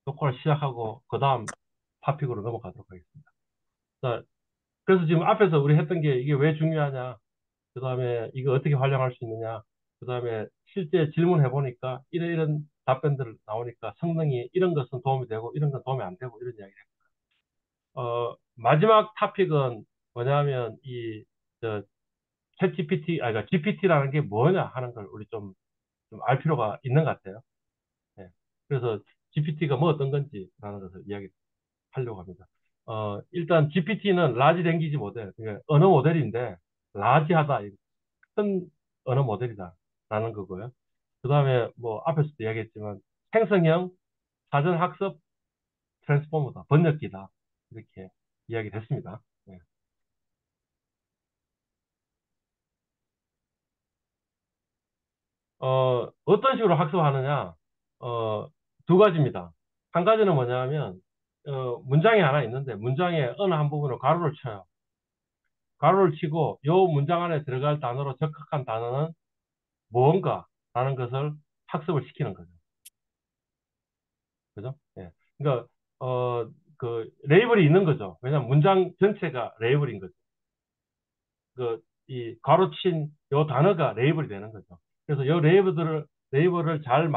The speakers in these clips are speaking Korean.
녹화를 시작하고 그 다음 토픽으로 넘어가도록 하겠습니다. 자, 그래서 지금 앞에서 우리 했던 게 이게 왜 중요하냐, 그 다음에 이거 어떻게 활용할 수 있느냐, 그 다음에 실제 질문해 보니까 이런 답변들 나오니까 성능이 이런 것은 도움이 되고 이런 건 도움이 안 되고 이런 이야기를 마지막 토픽은 뭐냐면 저, 챗 GPT, 그러니까 GPT라는 게 뭐냐 하는 걸 우리 좀 알 필요가 있는 것 같아요. 예. 그래서 GPT가 뭐 어떤 건지라는 것을 이야기하려고 합니다. 일단 GPT는 라지 랭귀지 모델, 그러니까 언어 모델인데 라지하다, 큰 언어 모델이다라는 거고요. 그 다음에 뭐 앞에서도 이야기했지만 생성형 사전 학습 트랜스포머다, 번역기다, 이렇게 이야기를 했습니다. 예. 어떤 식으로 학습하느냐? 어, 두 가지입니다. 한 가지는 뭐냐면, 문장이 하나 있는데, 문장의 어느 한 부분을 가로를 쳐요. 가로를 치고, 요 문장 안에 들어갈 단어로 적합한 단어는 무언가라는 것을 학습을 시키는 거죠. 그죠? 예. 그러니까, 레이블이 있는 거죠. 왜냐면 문장 전체가 레이블인 거죠. 이 가로친 요 단어가 레이블이 되는 거죠. 그래서 요 레이블을 잘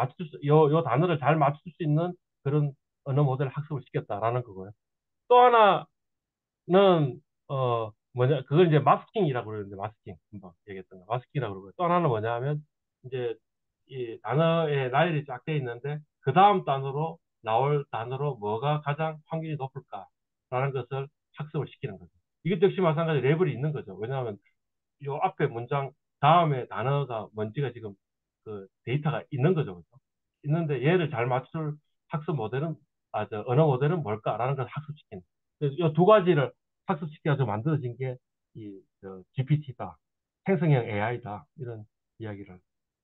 요 단어를 잘 맞출 수 있는 그런 언어 모델 학습을 시켰다라는 거고요. 또 하나는, 그걸 이제 마스킹이라고 그러는데, 마스킹. 금방 얘기했던 거. 마스킹이라고 그러고요. 또 하나는 뭐냐 하면, 이제 이 단어의 라인이 쫙 돼 있는데, 그 다음 단어로 나올 단어로 뭐가 가장 확률이 높을까라는 것을 학습을 시키는 거죠. 이것 역시 마찬가지 레벨이 있는 거죠. 왜냐하면 요 앞에 문장 다음에 단어가 뭔지가 지금 그 데이터가 있는 거죠. 그죠? 있는데 얘를 잘 맞출 학습 모델은, 언어 모델은 뭘까라는 걸 학습시키는. 이 두 가지를 학습시켜서 만들어진 게 GPT다. 생성형 AI다. 이런 이야기를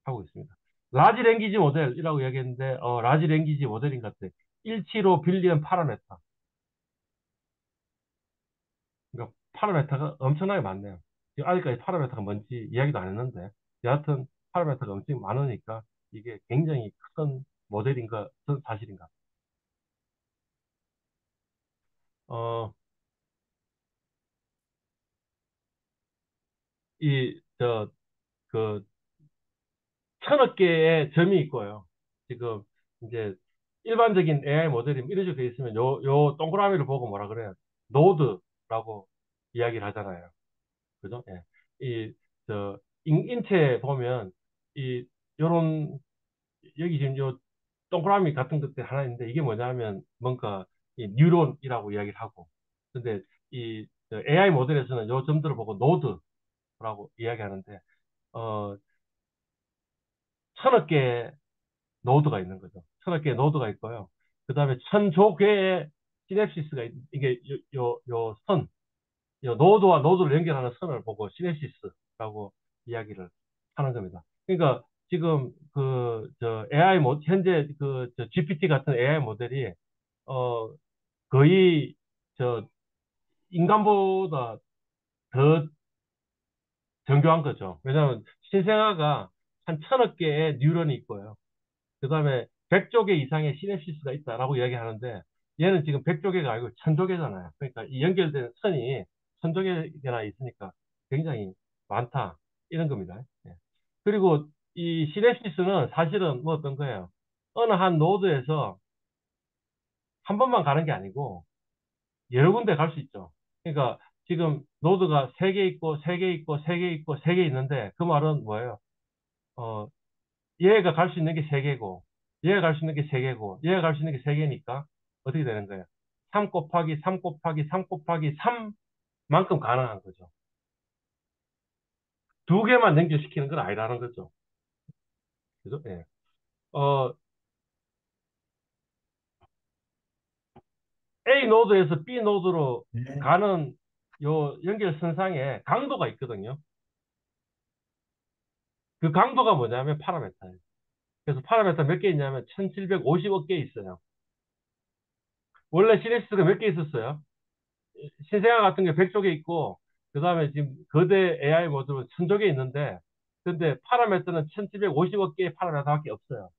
하고 있습니다. 라지 랭귀지 모델이라고 이야기했는데, 라지 랭귀지 모델인 것 같아요. 175 빌리언 파라메터. 그러니까 파라메터가 엄청나게 많네요. 지금 아직까지 파라메터가 뭔지 이야기도 안 했는데, 여하튼 파라메터가 엄청 많으니까 이게 굉장히 큰 모델인 것은 사실인가. 어, 그, 천억 개의 점이 있고요. 지금 이제 일반적인 AI 모델이 이런 식으로 돼 있으면 요 동그라미를 보고 뭐라 그래요? 노드라고 이야기를 하잖아요. 그죠? 예. 이, 인체 보면 이, 요런 여기 지금 요 동그라미 같은 것들 하나 있는데 이게 뭐냐면 뭔가 이 뉴런이라고 이야기를 하고, 근데 AI 모델에서는 요 점들을 보고 노드라고 이야기하는데, 어 천억 개의 노드가 있는 거죠. 천억 개의 노드가 있고요. 그 다음에 천조 개의 시냅시스가 이게 요 노드와 노드를 연결하는 선을 보고 시냅시스라고 이야기를 하는 겁니다. 그러니까 지금 AI 현재 GPT 같은 AI 모델이 어 거의 저 인간보다 더 정교한 거죠. 왜냐하면 신생아가 한 천억 개의 뉴런이 있고요. 그 다음에 100조 개 이상의 시냅시스가 있다라고 이야기하는데, 얘는 지금 100조 개가 아니고 1000조 개잖아요. 그러니까 이 연결된 선이 1000조 개나 있으니까 굉장히 많다, 이런 겁니다. 예. 그리고 이 시냅시스는 사실은 뭐 어떤 거예요? 어느 한 노드에서 한 번만 가는 게 아니고 여러 군데 갈 수 있죠. 그러니까 지금 노드가 3개 있고 3개 있고 3개 있고 3개 있는데, 그 말은 뭐예요? 어, 얘가 갈 수 있는 게 3개고, 얘가 갈 수 있는 게 3개고, 얘가 갈 수 있는 게 3개니까 어떻게 되는 거예요? 3 곱하기 3 곱하기 3 곱하기 3만큼 가능한 거죠. 두 개만 연결시키는 건 아니라는 거죠. 그죠? 예. 어, A 노드에서 B 노드로 네. 가는 요 연결선상에 강도가 있거든요. 그 강도가 뭐냐면 파라메타예요. 그래서 파라메타 몇 개 있냐면 1750억 개 있어요. 원래 시내시스가 몇 개 있었어요? 신생아 같은 게 100쪽에 있고, 그 다음에 지금 거대 AI 모듈은 1000쪽에 있는데, 근데 파라메터는 1750억 개의 파라메터밖에 없어요.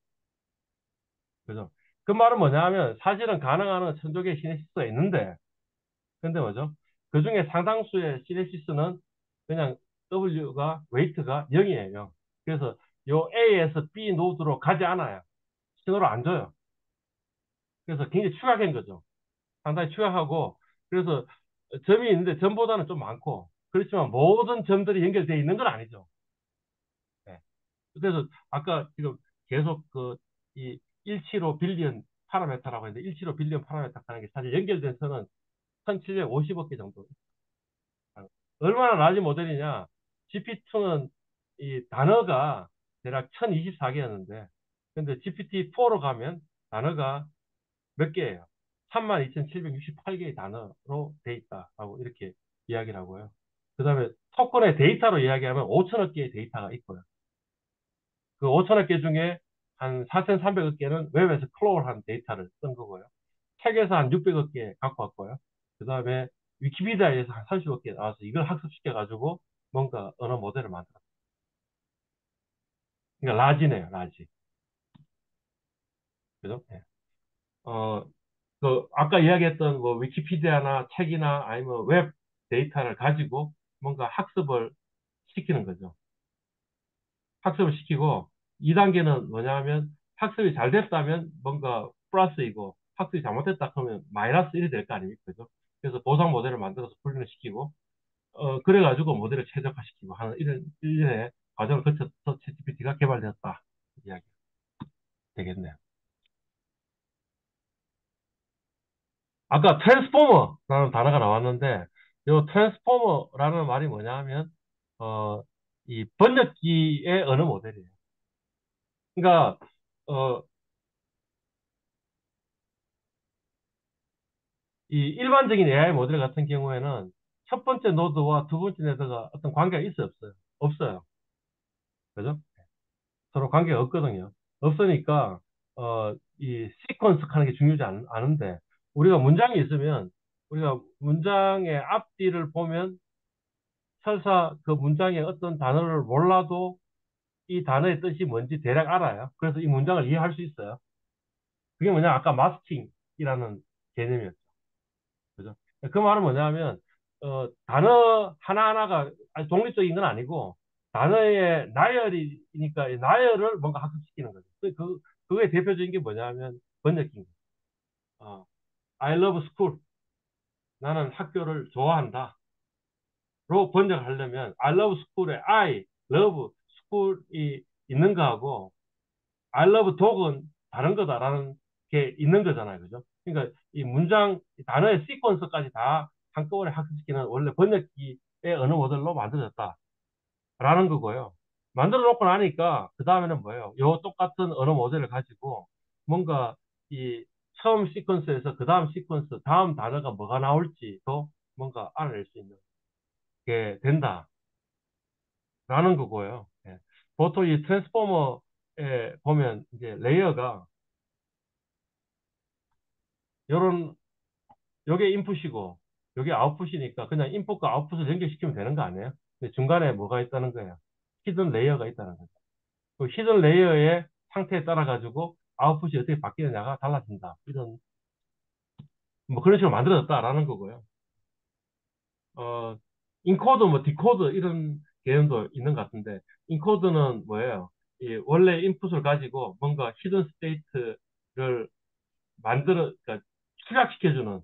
그죠? 그 말은 뭐냐 하면 사실은 가능한 천조 개의 시내시스가 있는데, 근데 뭐죠? 그 중에 상당수의 시내시스는 그냥 W가, 웨이트가 0이에요. 그래서 요 A에서 B 노드로 가지 않아요. 신호를 안 줘요. 그래서 굉장히 추락한 거죠. 상당히 추락하고, 그래서 점이 있는데 점보다는 좀 많고, 그렇지만 모든 점들이 연결되어 있는 건 아니죠. 네. 그래서 아까 지금 계속 이 175 빌리언 파라메타라고 했는데 175 빌리언 파라메타 하는 게 사실 연결된 선은 1750억 개 정도. 얼마나 라지 모델이냐? GPT-2는 이 단어가 대략 1024개였는데, 근데 GPT-4로 가면 단어가 몇 개예요? 32,768개의 단어로 돼 있다라고 이렇게 이야기를 하고요. 그 다음에 토큰의 데이터로 이야기하면 5천억 개의 데이터가 있고요. 그 5천억 개 중에 한 4,300억 개는 웹에서 클로우한 데이터를 쓴 거고요. 책에서 한 600억 개 갖고 왔고요. 그 다음에 위키피디아에서 한 30억 개 나와서 이걸 학습시켜가지고 뭔가 언어 모델을 만들었어요. 그러니까 라지네요, 라지. 그죠? 예. 어, 아까 이야기했던 뭐 위키피디아나 책이나 아니면 웹 데이터를 가지고 뭔가 학습을 시키는 거죠. 학습을 시키고 2단계는 뭐냐 하면 학습이 잘 됐다면 뭔가 플러스이고 학습이 잘못됐다 그러면 마이너스 1이 될 거 아닙니까? 그죠? 그래서 보상 모델을 만들어서 훈련을 시키고 그래가지고 모델을 최적화시키고 하는 이런 일련의 과정을 거쳐서 챗GPT가 개발되었다. 이야기 되겠네요. 아까 트랜스포머라는 단어가 나왔는데, 이 트랜스포머라는 말이 뭐냐 하면, 이 번역기의 언어 모델이에요. 그러니까, 어, 이 일반적인 AI 모델 같은 경우에는 첫 번째 노드와 두 번째 노드가 어떤 관계가 있어요, 없어요? 없어요. 그죠? 서로 관계가 없거든요. 없으니까, 이 시퀀스 하는 게 중요하지 않은데, 우리가 문장이 있으면, 우리가 문장의 앞뒤를 보면 설사 그 문장의 어떤 단어를 몰라도 이 단어의 뜻이 뭔지 대략 알아요. 그래서 이 문장을 이해할 수 있어요. 그게 뭐냐? 아까 마스킹이라는 개념이었죠. 그죠? 그 말은 뭐냐면, 단어 하나하나가 아주 독립적인 건 아니고, 단어의 나열이니까 이 나열을 뭔가 학습시키는 거죠. 그거의 대표적인 게 뭐냐면, 번역기인 거죠. I love school. 나는 학교를 좋아한다. 로 번역하려면, I love school에 I love school이 있는 거하고, I love dog은 다른 거다라는 게 있는 거잖아요. 그죠? 그러니까 이 문장, 이 단어의 시퀀스까지 다 한꺼번에 학습시키는 원래 번역기의 언어 모델로 만들어졌다라는 거고요. 만들어 놓고 나니까 그 다음에는 뭐예요? 요 똑같은 언어 모델을 가지고 뭔가 이 처음 시퀀스에서 그 다음 시퀀스, 다음 단어가 뭐가 나올지도 뭔가 알아낼 수 있는 게 된다라는 거고요. 예. 보통 이 트랜스포머에 보면 이제 레이어가 요런 요게 인풋이고 요게 아웃풋이니까 그냥 인풋과 아웃풋을 연결시키면 되는 거 아니에요? 근데 중간에 뭐가 있다는 거예요? 히든 레이어가 있다는 거죠. 그 히든 레이어의 상태에 따라 가지고 아웃풋이 어떻게 바뀌느냐가 달라진다. 이런 뭐 그런 식으로 만들어졌다라는 거고요. 어, 인코드 뭐 디코드 이런 개념도 있는 것 같은데 인코드는 뭐예요? 이 원래 인풋을 가지고 뭔가 히든 스테이트를 그러니까 추락시켜주는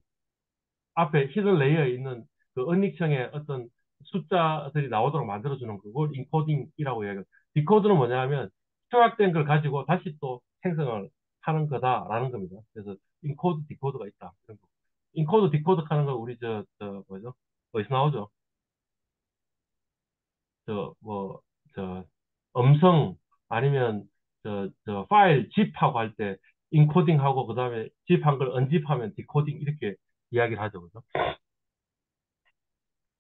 앞에 히든 레이어에 있는 그 언닉형의 어떤 숫자들이 나오도록 만들어주는 그걸 인코딩이라고 이야기해요. 디코드는 뭐냐면 조약된 걸 가지고 다시 또 생성을 하는 거다라는 겁니다. 그래서 인코드, 디코드가 있다. 이런 거. 인코드, 디코드 하는 거 우리 뭐죠? 어디서 나오죠? 뭐, 저, 음성 아니면 파일 집하고 할 때 인코딩하고 그 다음에 집한 걸 언집하면 디코딩 이렇게 이야기를 하죠. 그죠?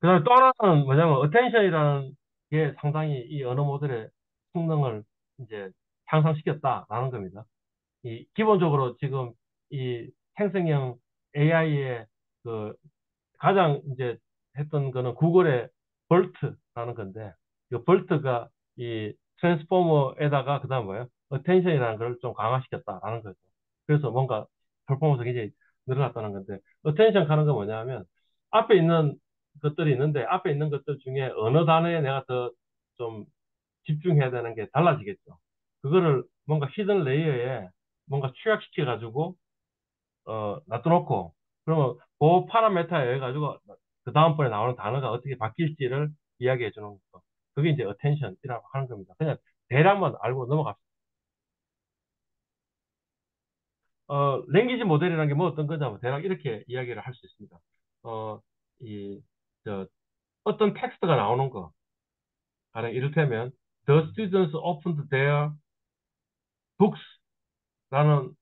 그다음에 또 하나는 뭐냐면 어텐션이라는 게 상당히 이 언어 모델의 성능을 이제 향상시켰다라는 겁니다. 이 기본적으로 지금 이 생성형 AI의 그 가장 이제 했던 거는 구글의 벌트라는 건데 이 벌트가 이 트랜스포머에다가 그다음 뭐예요? 어텐션이라는 걸 좀 강화시켰다라는 거죠. 그래서 뭔가 퍼포먼스가 굉장히 늘어났다는 건데, 어텐션 가는 건 뭐냐면, 앞에 있는 것들이 있는데, 앞에 있는 것들 중에 어느 단어에 내가 더 좀 집중해야 되는 게 달라지겠죠. 그거를 뭔가 히든 레이어에 뭔가 취약시켜가지고, 놔둬놓고, 그러면 그 파라메타에 해가지고, 그 다음번에 나오는 단어가 어떻게 바뀔지를 이야기해 주는 거. 그게 이제 어텐션이라고 하는 겁니다. 그냥 대략만 알고 넘어갑시다. 랭귀지 모델이라는 게 뭐 어떤 거냐면 대략 이렇게 이야기를 할 수 있습니다. 어, 이, 저, 어떤 텍스트가 나오는 거. 가령 이를테면, The students opened their books라는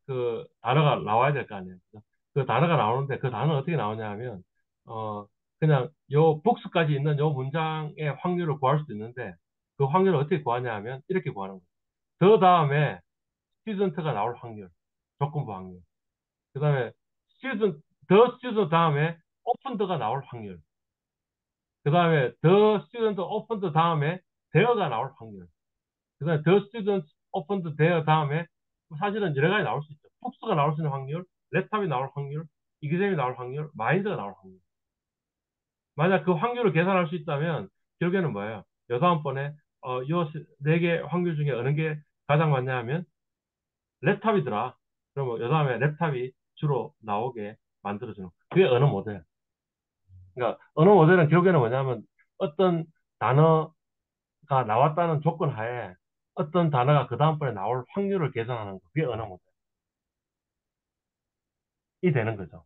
그 단어가 나와야 될 거 아니에요. 그죠? 그 단어가 나오는데 그 단어는 어떻게 나오냐 하면, 어, 그냥 요 books까지 있는 요 문장의 확률을 구할 수 있는데 그 확률을 어떻게 구하냐 하면 이렇게 구하는 거예요. 그 다음에 student가 나올 확률, 조건부 확률. 그 다음에 student, the student 다음에 opened가 나올 확률. 그 다음에 the student opened 다음에 there가 나올 확률. 그 다음에 the student opened there 다음에 사실은 여러 가지 나올 수 있죠. 복수가 나올 수 있는 확률, 레탑이 나올 확률, 이그셈이 나올 확률, 마인드가 나올 확률. 만약 그 확률을 계산할 수 있다면 결국에는 뭐예요? 여다음번에 네 개 확률 중에 어느 게 가장 많냐 하면 랩탑이더라. 그러면 여다음에 랩탑이 주로 나오게 만들어주는 그게 언어 모델. 그러니까 언어 모델은 결국에는 뭐냐면 어떤 단어가 나왔다는 조건 하에 어떤 단어가 그 다음번에 나올 확률을 계산하는 거. 그게 언어 모델이 되는 거죠.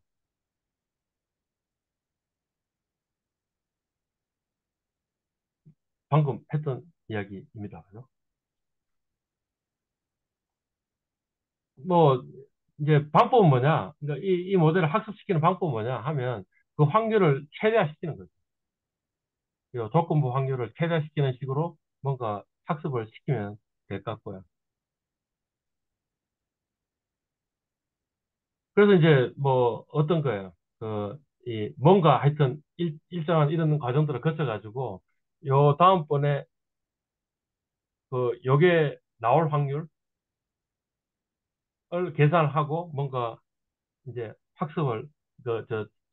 방금 했던 이야기입니다. 그죠? 뭐 이제 방법은 뭐냐? 그러니까 이 모델을 학습시키는 방법은 뭐냐 하면 그 확률을 최대화시키는 거죠. 이 조건부 확률을 최대화시키는 식으로 뭔가 학습을 시키면 될 것 같고요. 그래서 이제 뭐 어떤 거예요? 뭔가 하여튼 일정한 이런 과정들을 거쳐가지고 요 다음번에 요게 나올 확률을 계산하고 뭔가 이제 학습을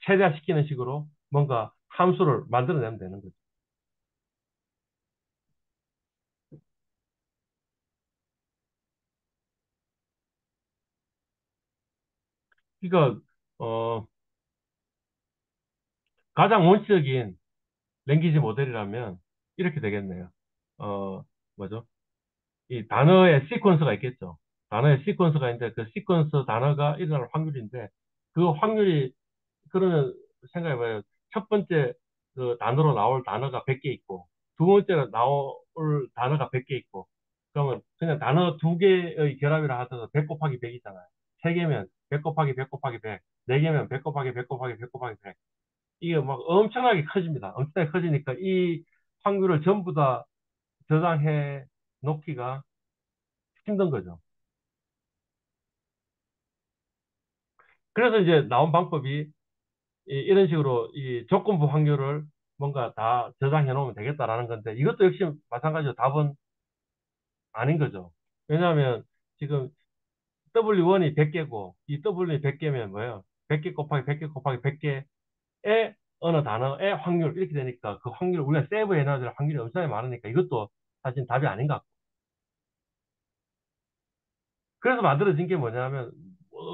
최대화시키는 식으로 뭔가 함수를 만들어내면 되는 거죠. 그러니까 어, 가장 원시적인 랭귀지 모델이라면 이렇게 되겠네요. 어, 뭐죠? 이 단어의 시퀀스가 있겠죠. 단어의 시퀀스가 있는데 그 시퀀스 단어가 일어날 확률인데 그 확률이 그러면 생각해봐요. 첫 번째 그 단어로 나올 단어가 100개 있고 두 번째로 나올 단어가 100개 있고 그러면 그냥 단어 두 개의 결합이라 하더라도 100 곱하기 100이잖아요. 세 개면 100 곱하기 100 곱하기 100, 네 개면 100 곱하기 100 곱하기 100 곱하기 100. 이게 막 엄청나게 커집니다. 엄청나게 커지니까 이 확률을 전부 다 저장해 놓기가 힘든 거죠. 그래서 이제 나온 방법이 이런 식으로 이 조건부 확률을 뭔가 다 저장해 놓으면 되겠다라는 건데 이것도 역시 마찬가지로 답은 아닌 거죠. 왜냐하면 지금 W1이 100개고 이 W이 100개면 뭐예요? 100개 곱하기 100개 곱하기 100개의 어느 단어의 확률 이렇게 되니까 그 확률 우리가 세이브 해놔야 될 확률이 엄청나게 많으니까 이것도 사실 답이 아닌 것 같고 그래서 만들어진 게 뭐냐면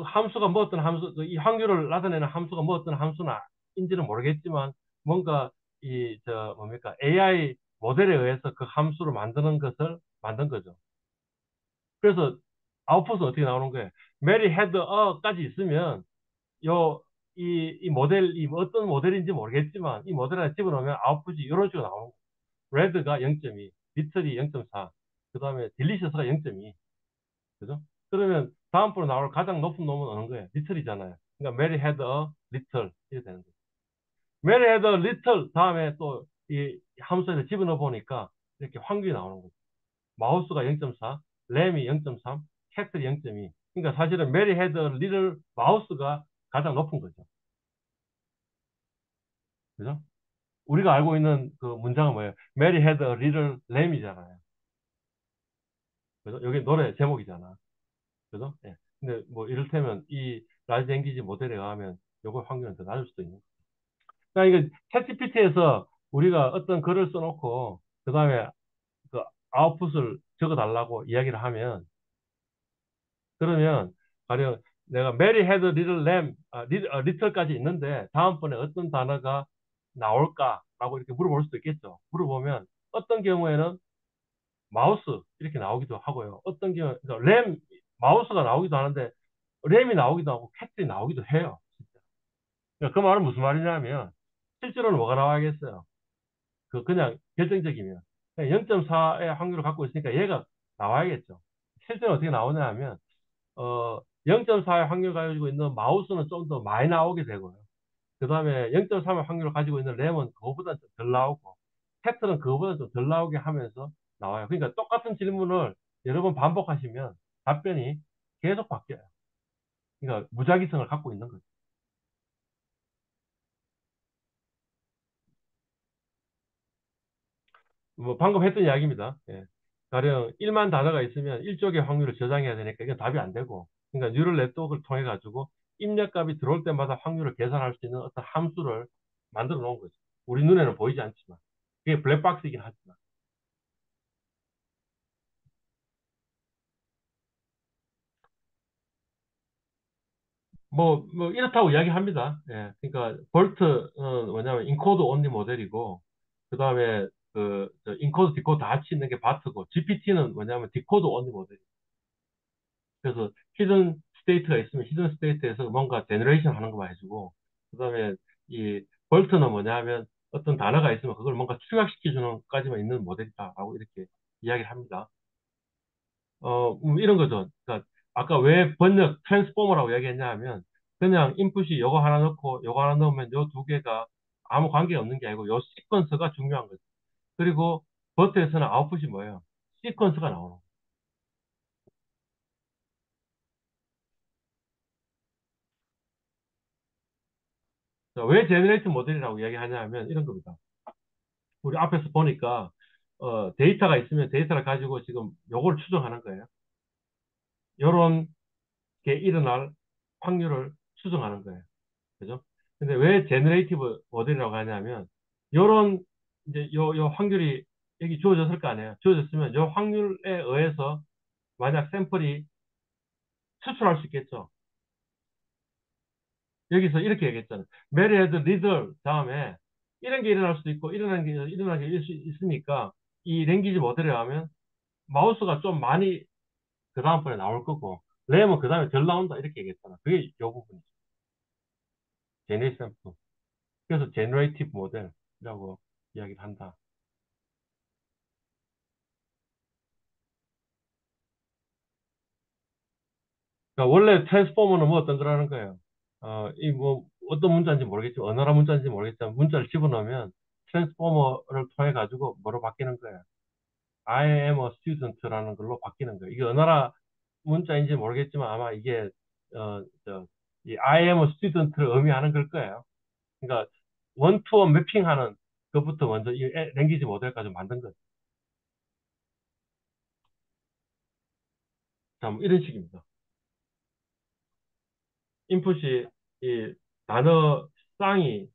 함수가 뭐 어떤 함수 이 확률을 나타내는 함수가 뭐 어떤 함수나인지는 모르겠지만 뭔가 이 저 뭡니까 AI 모델에 의해서 그 함수를 만드는 것을 만든 거죠. 그래서 아웃풋은 어떻게 나오는 거예요? 메리 헤드 어까지 있으면 이 모델이 뭐 어떤 모델인지 모르겠지만 이 모델 안에 집어넣으면 아웃풋이 이런 식으로 나오는 거예요. 레드가 0.2, 리틀이 0.4, 그 다음에 딜리셔스가 0.2, 그죠? 그러면 다음번에 나올 가장 높은 놈은 어느 거예요? 리틀이잖아요. 그러니까 Mary had a little 이렇게 되는 거예요. Mary had a little 다음에 또 이 함수에서 집어넣어 보니까 이렇게 확률이 나오는 거죠. 마우스가 0.4, 램이 0.3, 캐틀이 0.2. 그러니까 사실은 Mary had a little 마우스가 가장 높은 거죠. 그죠? 우리가 알고 있는 그 문장은 뭐예요? Mary had a little lamb이잖아요. 그죠? 여기 노래 제목이잖아. 그죠? 예. 근데 뭐 이를테면 이 라지 랭귀지 모델에 의하면 요거 확률은 더 낮을 수도 있는 거예요. 그러니까 이거 챗GPT에서 우리가 어떤 글을 써놓고 그다음에 그 아웃풋을 적어달라고 이야기를 하면 그러면 가령 내가 Mary had a little lamb, little까지 있는데 다음번에 어떤 단어가 나올까라고 이렇게 물어볼 수도 있겠죠. 물어보면 어떤 경우에는 마우스 이렇게 나오기도 하고요. 어떤 경우 그러니까 램 마우스가 나오기도 하는데 램이 나오기도 하고 캣이 나오기도 해요. 진짜. 그러니까 그 말은 무슨 말이냐면 실제로는 뭐가 나와야겠어요. 그 그냥 결정적이면 0.4의 확률을 갖고 있으니까 얘가 나와야겠죠. 실제로 어떻게 나오냐 하면 0.4의 확률 가지고 있는 마우스는 좀 더 많이 나오게 되고요. 그 다음에 0.3의 확률을 가지고 있는 램은 그거보다 좀 덜 나오고 팩트는 그거보다 좀 덜 나오게 하면서 나와요. 그러니까 똑같은 질문을 여러 번 반복하시면 답변이 계속 바뀌어요. 그러니까 무작위성을 갖고 있는 거죠. 뭐 방금 했던 이야기입니다. 예. 가령 1만 단어가 있으면 1쪽의 확률을 저장해야 되니까 이건 답이 안 되고 그러니까 뉴럴 네트워크를 통해 가지고 입력값이 들어올 때마다 확률을 계산할 수 있는 어떤 함수를 만들어 놓은 거죠. 우리 눈에는 보이지 않지만 그게 블랙박스이긴 하지만 뭐 이렇다고 이야기합니다. 예. 그러니까 볼트는 뭐냐면 인코드 온리 모델이고 그다음에 저 인코드 디코드 다 같이 있는 게 바트고 GPT는 뭐냐면 디코드 온리 모델. 그래서 히든 스테이트가 있으면 히든 스테이트에서 뭔가 제너레이션 하는 것만 해주고 그다음에 이 볼트는 뭐냐면 어떤 단어가 있으면 그걸 뭔가 추락시켜 주는 것까지만 있는 모델이다라고 이렇게 이야기를 합니다. 이런 거죠. 그러니까 아까 왜 번역 트랜스포머라고 이야기했냐 하면 그냥 인풋이 요거 하나 넣고 요거 하나 넣으면 요 두 개가 아무 관계 없는 게 아니고 요 시퀀스가 중요한 거죠. 그리고 버트에서는 아웃풋이 뭐예요? 시퀀스가 나오는 거예요. 자, 왜 제너레이트 모델이라고 이야기하냐 하면 이런 겁니다. 우리 앞에서 보니까 데이터가 있으면 데이터를 가지고 지금 요걸 추정하는 거예요. 요런 게 일어날 확률을 추정하는 거예요. 그죠? 근데 왜 제너레이티브 모델이라고 하냐면 요런 이제 요 확률이 여기 주어졌을 거 아니에요. 주어졌으면 요 확률에 의해서 만약 샘플이 추출할 수 있겠죠. 여기서 이렇게 얘기했잖아요. 메리헤드 리들 다음에 이런 게 일어날 수도 있고 일어나는 게 있으니까 이 랭귀지 모델에 하면 마우스가 좀 많이 그 다음번에 나올 거고 램은 그 다음에 덜 나온다 이렇게 얘기했잖아. 그게 요 부분이죠. 제네리 샘플. 그래서 제너레이티브 모델이라고 이야기를 한다. 그러니까 원래 트랜스포머는 뭐 어떤 거라는 거예요. 이 뭐 어떤 문자인지 모르겠지만 어느 나라 문자인지 모르겠지만 문자를 집어넣으면 트랜스포머를 통해 가지고 뭐로 바뀌는 거예요. I am a student라는 걸로 바뀌는 거예요. 이게 어느 나라 문자인지 모르겠지만 아마 이게 이 I am a student를 의미하는 걸 거예요. 그러니까 원투원 매핑하는 것부터 먼저 이 랭귀지 모델까지 만든 거죠. 자, 뭐 이런 식입니다. 인풋이 이 단어 쌍이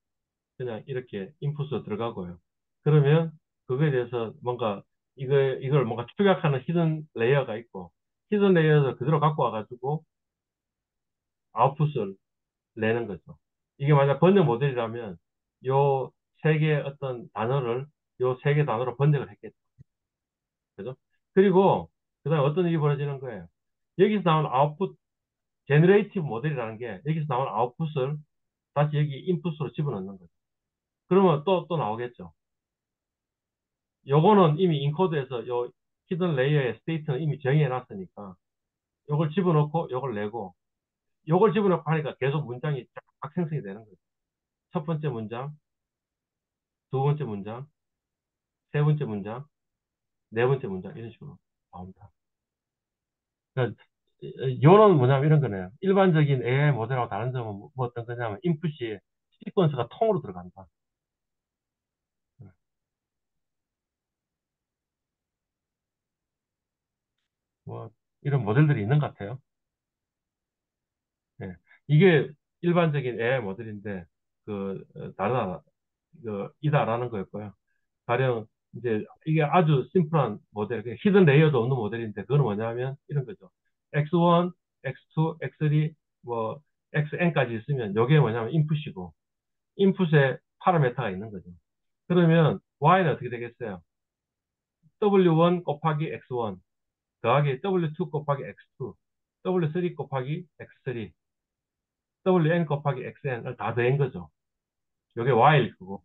그냥 이렇게 인풋으로 들어가고요. 그러면 그거에 대해서 뭔가 이걸 뭔가 축약하는 히든 레이어가 있고 히든 레이어를 그대로 갖고 와가지고 아웃풋을 내는 거죠. 이게 만약 번역 모델이라면 요 세 개의 어떤 단어를 요 세 개 단어로 번역을 했겠죠. 그죠? 그리고 그다음에 어떤 일이 벌어지는 거예요. 여기서 나온 아웃풋 제너레이티브 모델이라는 게 여기서 나온 아웃풋을 다시 여기 인풋으로 집어넣는 거죠. 그러면 또 나오겠죠. 요거는 이미 인코드에서 요 히든 레이어의 스테이트는 이미 정의해 놨으니까 요걸 집어넣고 요걸 내고 요걸 집어넣고 하니까 계속 문장이 쫙 생성이 되는 거죠. 첫 번째 문장, 두 번째 문장, 세 번째 문장, 네 번째 문장 이런 식으로 나옵니다. 그러니까 요는 뭐냐면 이런 거네요. 일반적인 AI 모델하고 다른 점은 뭐 어떤 거냐면 인풋이 시퀀스가 통으로 들어간다. 뭐 이런 모델들이 있는 것 같아요. 이게 일반적인 AI 모델인데, 다르다, 이다라는 거였고요. 가령, 이제, 이게 아주 심플한 모델, 히든 레이어도 없는 모델인데, 그건 뭐냐면, 이런 거죠. X1, X2, X3, 뭐, XN까지 있으면, 이게 뭐냐면, 인풋이고, 인풋에 파라메터가 있는 거죠. 그러면, Y는 어떻게 되겠어요? W1 곱하기 X1, 더하기 W2 곱하기 X2, W3 곱하기 X3, WN 곱하기 XN을 다 더한 거죠. 이게 Y일 거고,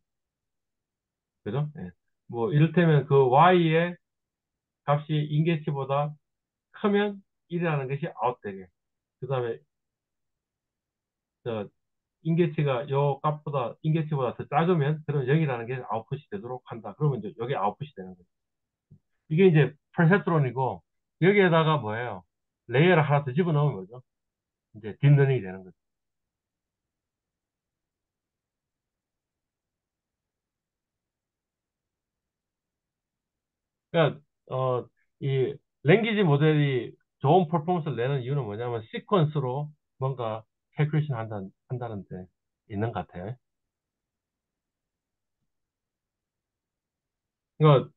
그죠? 예. 뭐, 이를테면 그 Y의 값이 인계치보다 크면 1이라는 것이 아웃되게. 그 다음에, 저, 인계치보다 더 작으면, 그럼 0이라는 게 아웃풋이 되도록 한다. 그러면 이제 여기 아웃풋이 되는 거죠. 이게 이제 퍼셉트론이고, 여기에다가 뭐예요? 레이어를 하나 더 집어넣으면 뭐죠? 이제 딥러닝이 되는 거죠. 그러니까 이 랭귀지 모델이 좋은 퍼포먼스를 내는 이유는 뭐냐면 시퀀스로 뭔가 calculation 한다는 데 있는 것 같아요. 그러니까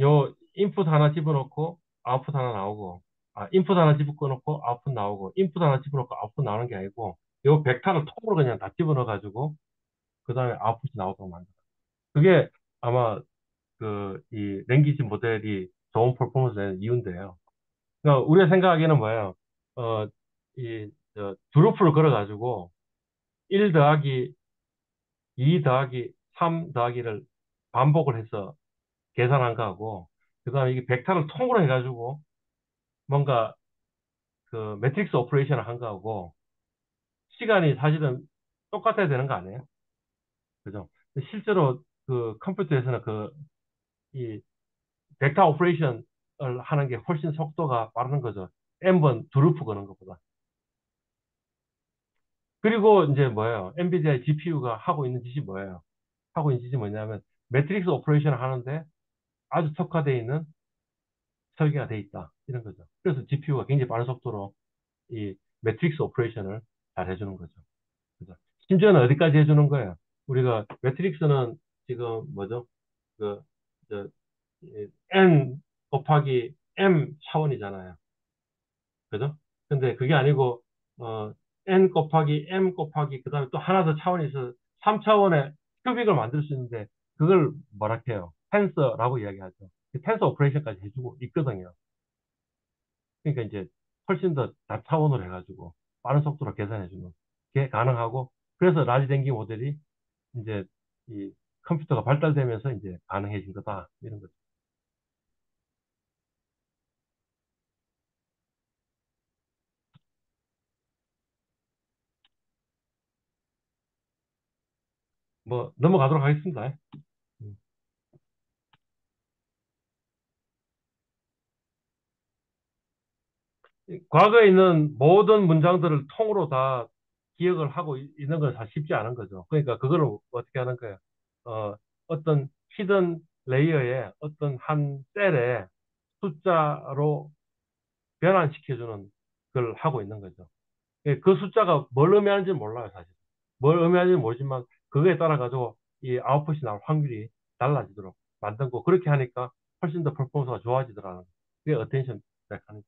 요 인풋 하나 집어넣고 아웃풋 하나 나오고, 인풋 하나 집어넣고 아웃풋 나오고, 인풋 하나 집어넣고 아웃풋 나오는 게 아니고, 요 벡터를 통으로 그냥 다 집어넣어 가지고 그 다음에 아웃풋이 나오도록 만들어. 그게 아마 이 랭귀지 모델이 좋은 퍼포먼스 내는 이유인데요. 그러니까 우리가 생각하기에는 뭐예요? 어, 두루프를 걸어가지고 1 더하기 2 더하기 3 더하기를 반복을 해서 계산한 거하고, 그 다음에 이게 벡터를 통으로 해가지고 뭔가 그 매트릭스 오퍼레이션을 한 거하고, 시간이 사실은 똑같아야 되는 거 아니에요? 그죠? 실제로 그 컴퓨터에서는 이 벡터 오퍼레이션을 하는 게 훨씬 속도가 빠른 거죠. n번 두루프 거는 것보다. 그리고 이제 뭐예요? 엔비디아 GPU가 하고 있는 짓이 뭐예요? 하고 있는 짓이 뭐냐면 매트릭스 오퍼레이션을 하는데 아주 특화되어 있는 설계가 돼 있다. 이런 거죠. 그래서 GPU가 굉장히 빠른 속도로 이 매트릭스 오퍼레이션을 잘 해주는 거죠. 그죠? 심지어는 어디까지 해주는 거예요? 우리가 매트릭스는 지금 뭐죠? 그, 저, N 곱하기 M 차원이잖아요. 그죠? 근데 그게 아니고, N 곱하기 M 곱하기, 그 다음에 또 하나 더 차원이 있어 3차원의 큐빅을 만들 수 있는데, 그걸 뭐라 해요? 텐서라고 이야기하죠. 텐서 오퍼레이션까지 해주고 있거든요. 그러니까 이제 훨씬 더 다차원으로 해가지고, 빠른 속도로 계산해주는 게 가능하고, 그래서 라지 랭귀 모델이 이제 이 컴퓨터가 발달되면서 이제 가능해진 거다. 이런 거죠. 뭐, 넘어가도록 하겠습니다. 음. 과거에 있는 모든 문장들을 통으로 다 기억을 하고 있는 건 사실 쉽지 않은 거죠. 그러니까 그거를 어떻게 하는 거예요? 어, 어떤 히든 레이어의 어떤 한 셀에 숫자로 변환시켜주는 걸 하고 있는 거죠. 그 숫자가 뭘 의미하는지 몰라요, 사실. 뭘 의미하는지 모르지만 그거에 따라 가지고 이 아웃풋이 나올 확률이 달라지도록 만든 거. 그렇게 하니까 훨씬 더 퍼포먼스가 좋아지더라는. 그게 어텐션 메커니즘.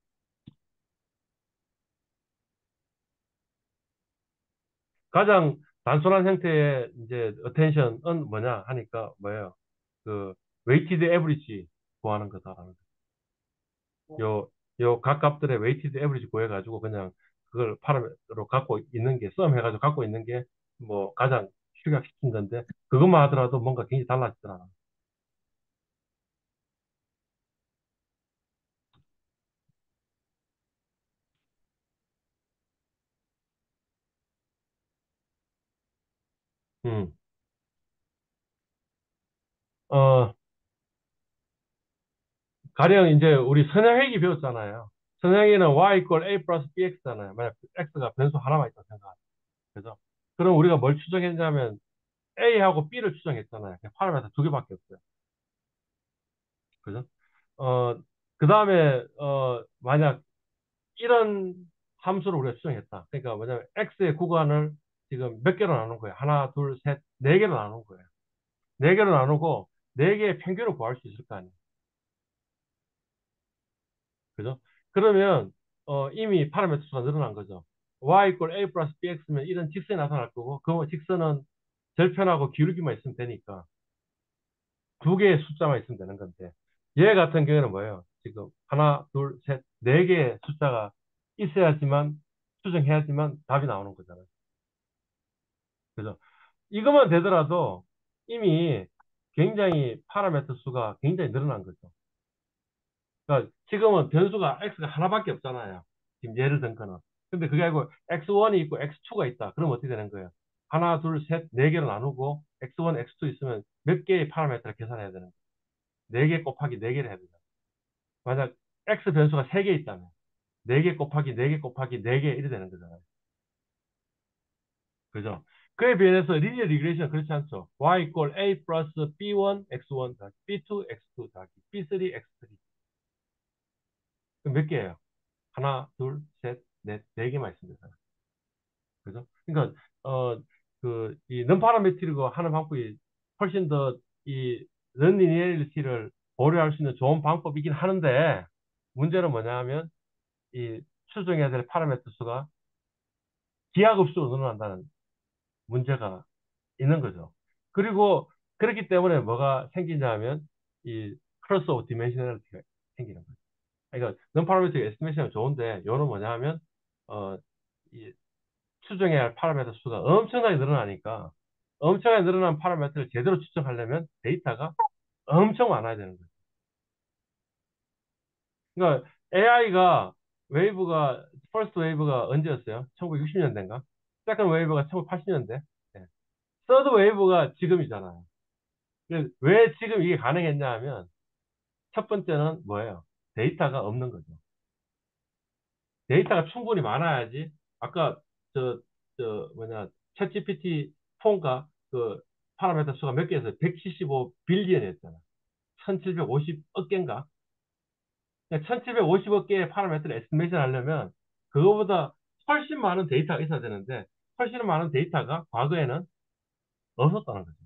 가장 단순한 형태의 이제 attention은 뭐냐 하니까 뭐예요? 그 weighted average 구하는 거다라는 요, 요 각 값들의 weighted average 구해가지고 그냥 그걸 파라미터로 갖고 있는 게, 썸 해가지고 갖고 있는 게 뭐 가장 축약시킨 건데, 그것만 하더라도 뭔가 굉장히 달라지더라. 음. 어, 가령 이제 우리 선형회귀 배웠잖아요. 선형회는 y 이퀄 a 플러스 bx잖아요. 만약 x가 변수 하나만 있다 생각. 그죠? 그럼 우리가 뭘 추정했냐면 A하고 B를 추정했잖아요. 파라미터 두 개밖에 없어요. 그죠? 그 다음에, 만약 이런 함수를 우리가 추정했다. 그러니까 뭐냐면 x의 구간을 지금 몇 개로 나눈 거예요. 하나, 둘, 셋, 네 개로 나눈 거예요. 네 개로 나누고 네 개의 평균을 구할 수 있을 거 아니에요. 그죠? 그러면 이미 파라미터 수가 늘어난 거죠. y a 플러스 bx면 이런 직선이 나타날 거고 그 직선은 절편하고 기울기만 있으면 되니까 두 개의 숫자만 있으면 되는 건데 얘 같은 경우에는 뭐예요? 지금 하나, 둘, 셋, 네 개의 숫자가 있어야지만 추정해야지만 답이 나오는 거잖아요. 그죠? 이것만 되더라도 이미 굉장히 파라미터 수가 굉장히 늘어난 거죠. 그러니까 지금은 변수가 x가 하나밖에 없잖아요. 지금 예를 든 거는. 근데 그게 아니고 x1이 있고 x2가 있다. 그럼 어떻게 되는 거예요? 하나, 둘, 셋, 네 개로 나누고 x1, x2 있으면 몇 개의 파라미터를 계산해야 되는 거예요? 네 개 곱하기 네 개를 해야 되잖아요. 만약 x 변수가 세 개 있다면 네 개 곱하기 네 개 곱하기 네 개 이래 되는 거잖아요. 그죠? 그에 비해서 리니어 리그레이션은 그렇지 않죠. y a 플러스 b1 x1 더하기 b2 x2 더하기 b3 x3. 그럼 몇 개예요? 하나, 둘, 셋, 넷, 네 개만 있습니다. 그죠? 그러니까, 이 non-parametric 하는 방법이 훨씬 더 이 non-linearity를 고려할 수 있는 좋은 방법이긴 하는데, 문제는 뭐냐 하면, 이 추정해야 될 파라미터 수가 기하급수로 늘어난다는 문제가 있는 거죠. 그리고 그렇기 때문에 뭐가 생기냐 하면, 이 크로스 오브 디멘셔널리티가 생기는 거죠. 그러니까 non-parametric 에스티메이션은 좋은데, 요는 뭐냐 하면, 어, 이 추정해야 할 파라미터 수가 엄청나게 늘어나니까 엄청나게 늘어난 파라미터를 제대로 추정하려면 데이터가 엄청 많아야 되는 거예요. 그러니까 AI가 웨이브가 퍼스트 웨이브가 언제였어요? 1960년대인가? 세컨드 웨이브가 1980년대. 서드 웨이브가 지금이잖아요. 왜 지금 이게 가능했냐 하면 첫 번째는 뭐예요? 데이터가 없는 거죠. 데이터가 충분히 많아야지. 아까 저, 뭐냐, 챗GPT 폰가 그 파라미터 수가 몇 개였어요? 175 빌리언이었잖아. 1750억 개인가? 1750억 개의 파라미터를 에스티메이션 하려면 그거보다 훨씬 많은 데이터가 있어야 되는데 훨씬 많은 데이터가 과거에는 없었다는 거죠.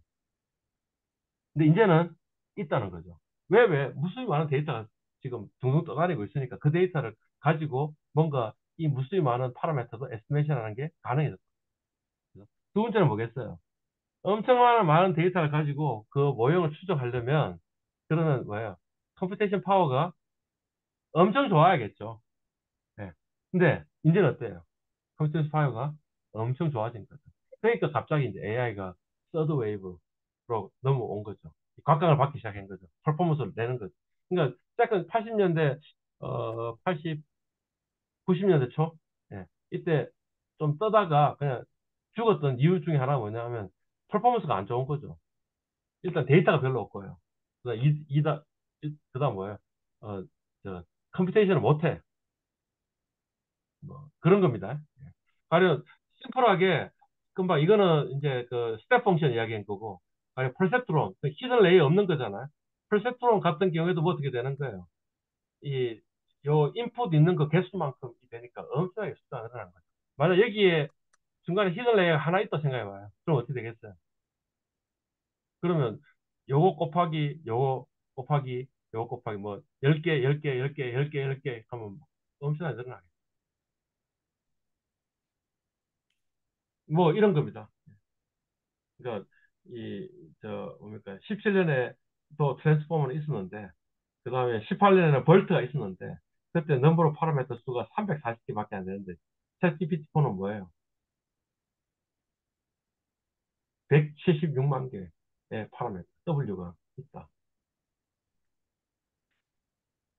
근데 이제는 있다는 거죠. 왜? 무수히 많은 데이터가 지금 둥둥 떠다니고 있으니까 그 데이터를 가지고 뭔가 이 무수히 많은 파라미터도 에스티메이션 하는 게 가능해졌다. 두 번째는 뭐겠어요? 엄청나게 많은 데이터를 가지고 그 모형을 추적하려면 그러면 뭐예요? 컴퓨테이션 파워가 엄청 좋아야겠죠. 네. 근데 이제는 어때요? 컴퓨테이션 파워가 엄청 좋아진 거죠. 그러니까 갑자기 이제 AI가 서드 웨이브로 넘어온 거죠. 각광을 받기 시작한 거죠. 퍼포먼스를 내는 거죠. 그러니까 약간 80년대 80, 90년대 초 예. 이때 좀 떠다가 그냥 죽었던 이유 중에 하나가 뭐냐면 퍼포먼스가 안 좋은 거죠. 일단 데이터가 별로 없고요. 그다음 그다음 뭐예요? 어, 컴퓨테이션을 못해. 뭐 그런 겁니다. 예. 가령 심플하게 금방 이거는 이제 그 스텝 펑션 이야기인 거고, 가령 퍼셉트론, 히든 레이어 없는 거잖아요. 퍼셉트론 같은 경우에도 뭐 어떻게 되는 거예요? 이 요 인풋 있는 거 개수만큼 되니까 엄청나게 숫자가 늘어나는 거죠. 만약 여기에 중간에 히든 레이어가 하나 있다 생각해봐요. 그럼 어떻게 되겠어요? 그러면 요거 곱하기 요거 곱하기 요거 곱하기 뭐 10개, 10개, 10개, 10개, 10개 하면 엄청나게 늘어나겠죠. 뭐 이런 겁니다. 그러니까 뭡니까 17년에 또 트랜스포머는 있었는데 그 다음에 18년에는 벌트가 있었는데 그때 넘버 오브 파라미터 수가 340개밖에 안 되는데 챗GPT4는 뭐예요? 176만 개의 파라미터 W가 있다.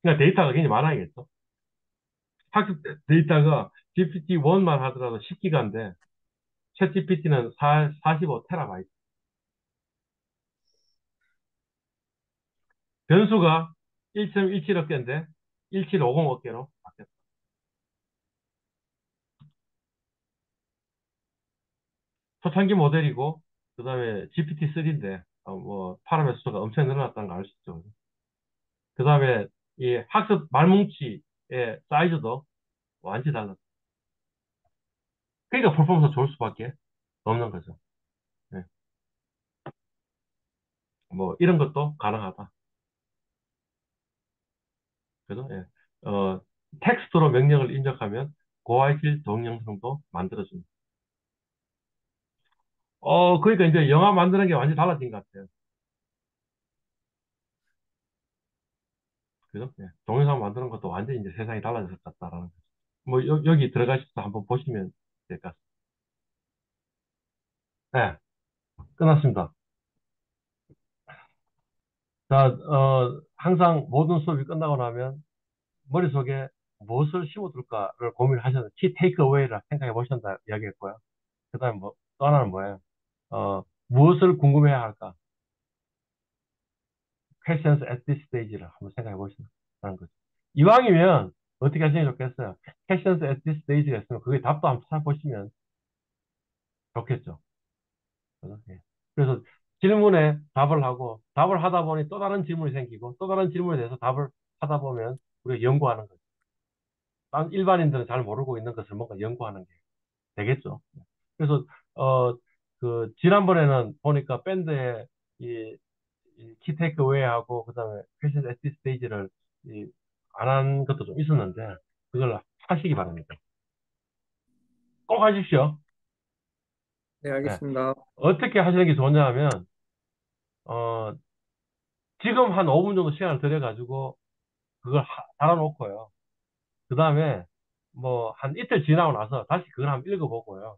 그러니까 데이터가 굉장히 많아야겠죠. 학습 데이터가 GPT-1만 하더라도 10기가인데 챗GPT는 45테라바이트. 변수가 1.17억 개인데 1750억 개로 바뀌었다. 초창기 모델이고 그다음에 GPT-3인데 뭐 파라미터 수가 엄청 늘어났다는 걸 알 수 있죠. 그다음에 이 학습 말뭉치의 사이즈도 완전히 달랐다. 그러니까 퍼포먼스 좋을 수밖에 없는 거죠. 예. 뭐 이런 것도 가능하다. 그죠? 예. 텍스트로 명령을 입력하면 고화질 동영상도 만들어줍니다. 그러니까 이제 영화 만드는 게 완전히 달라진 것 같아요. 그죠? 예. 동영상 만드는 것도 완전히 이제 세상이 달라졌을 것 같다라는 거죠. 뭐, 여기 들어가셔서 한번 보시면 될 것 같습니다. 네, 끝났습니다. 자, 항상 모든 수업이 끝나고 나면 머릿속에 무엇을 심어둘까를 고민을 하셨는데, 키 테이크어웨이를 생각해 보신다 이야기했고요. 그 다음에 뭐, 또 하나는 뭐예요? 무엇을 궁금해야 할까? questions at this stage를 한번 생각해 보시라는 거죠. 이왕이면 어떻게 하시는 게 좋겠어요? questions at this stage가 있으면 그게 답도 한번 찾아보시면 좋겠죠. 그죠? 예. 그래서 질문에 답을 하고 답을 하다 보니 또 다른 질문이 생기고 또 다른 질문에 대해서 답을 하다 보면 우리가 연구하는 거죠. 딴 일반인들은 잘 모르고 있는 것을 뭔가 연구하는 게 되겠죠. 그래서 어, 지난번에는 보니까 밴드에 이, 이 키테이크 웨이하고 그다음에 패션 에티 스테이지를 안 한 것도 좀 있었는데 그걸 하시기 바랍니다. 꼭 하십시오. 네, 네. 알겠습니다. 어떻게 하시는 게 좋냐 하면 어, 지금 한 5분 정도 시간을 들여가지고 그걸 달아놓고요. 그 다음에 뭐 한 이틀 지나고 나서 다시 그걸 한번 읽어보고요.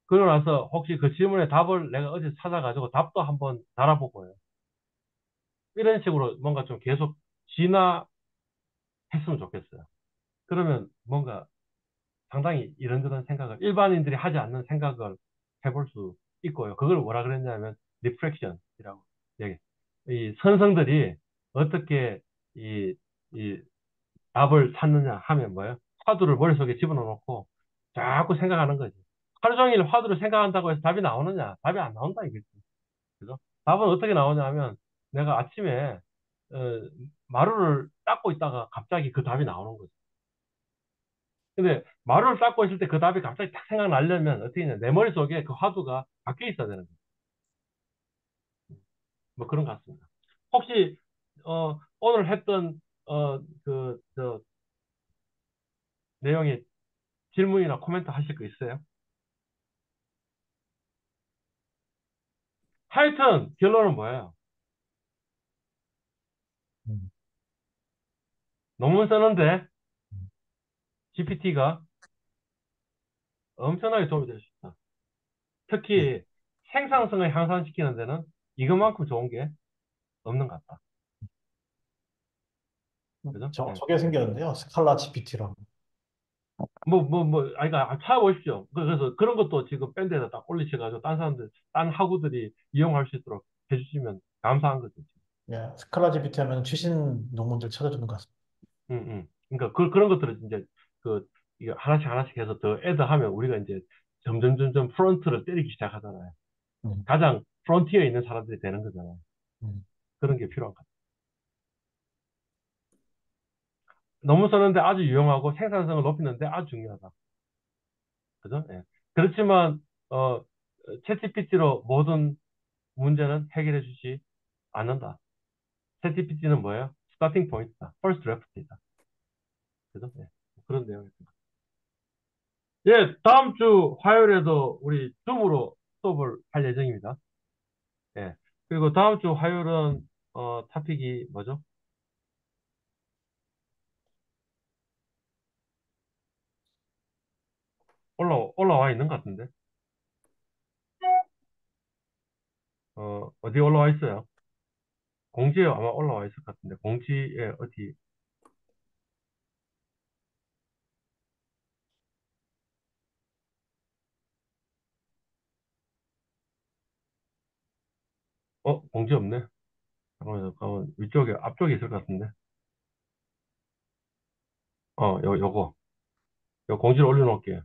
그러고 나서 혹시 그 질문에 답을 내가 어디서 찾아가지고 답도 한번 달아보고요. 이런 식으로 뭔가 좀 계속 진화했으면 좋겠어요. 그러면 뭔가 상당히 이런저런 생각을 일반인들이 하지 않는 생각을 해볼 수 있고요. 그걸 뭐라 그랬냐면 리프렉션이라고 얘기. 이 선성들이 어떻게 이, 이 답을 찾느냐 하면 뭐예요? 화두를 머릿속에 집어넣어 놓고 자꾸 생각하는 거지. 하루 종일 화두를 생각한다고 해서 답이 나오느냐? 답이 안 나온다 이거지. 그죠? 답은 어떻게 나오냐 하면 내가 아침에 어, 마루를 닦고 있다가 갑자기 그 답이 나오는 거지. 근데 마루를 닦고 있을 때 그 답이 갑자기 딱 생각나려면 어떻게 했냐? 내 머릿속에 그 화두가 바뀌어 있어야 되는 거예요. 뭐 그런 것 같습니다. 혹시 오늘 했던 내용에 질문이나 코멘트 하실 거 있어요? 하여튼 결론은 뭐예요? 음, 논문 쓰는데 GPT가 엄청나게 도움이 될 수 있다. 네. 특히 생산성을 향상시키는 데는 이것만큼 좋은 게 없는 것 같다. 그죠? 예. 저게 생겼는데요. 스칼라 GPT라고. 아니, 그러니까 찾아보십시오. 그래서 그런 것도 지금 밴드에다 딱 올리셔가지고, 딴 사람들, 딴 학우들이 이용할 수 있도록 해주시면 감사한 거죠. 예, 스칼라 GPT 하면 최신 논문들 찾아주는 것 같습니다. 그러니까 그런 것들을 이제, 그, 이게 하나씩 하나씩 해서 더 애드하면 우리가 이제 점점 프론트를 때리기 시작하잖아요. 음, 가장 프론티어에 있는 사람들이 되는 거잖아요. 음. 그런 게 필요한 것 같아요. 논문 쓰는데 아주 유용하고 생산성을 높이는데 아주 중요하다. 그죠? 예. 그렇지만, 챗GPT로 모든 문제는 해결해 주지 않는다. 챗GPT는 뭐예요? 스타팅 포인트다. 퍼스트 드래프트이다. 그죠? 예. 그런 내용입니다. 예, 다음 주 화요일에도 우리 줌으로 수업을 할 예정입니다. 예. 그리고 다음 주 화요일은, 토픽이 뭐죠? 올라와 있는 것 같은데. 어디 올라와 있어요? 공지에 아마 올라와 있을 것 같은데. 공지에 어디, 공지 없네. 잠깐만, 위쪽에, 앞쪽에 있을 것 같은데. 요거. 요 공지를 올려놓을게요.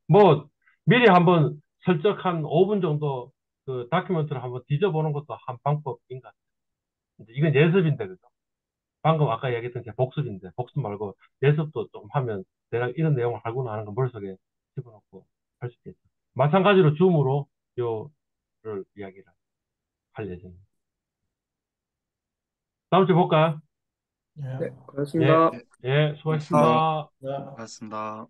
뭐, 미리 한번 슬쩍 한 5분 정도 그 다큐멘터를 한번 뒤져보는 것도 한 방법인 것 같아요. 이제 이건 예습인데, 그죠? 방금 아까 얘기했던 게 복습인데, 복습 말고 예습도 좀 하면 내가 이런 내용을 알고나 하는 건 머릿속에 집어넣고 할 수 있겠죠. 마찬가지로 줌으로 요를 이야기를 할 예정입니다. 다음 주에 볼까요? 네, 예. 예, 고맙습니다. 예, 고맙습니다. 수고하셨습니다. 네. 고맙습니다.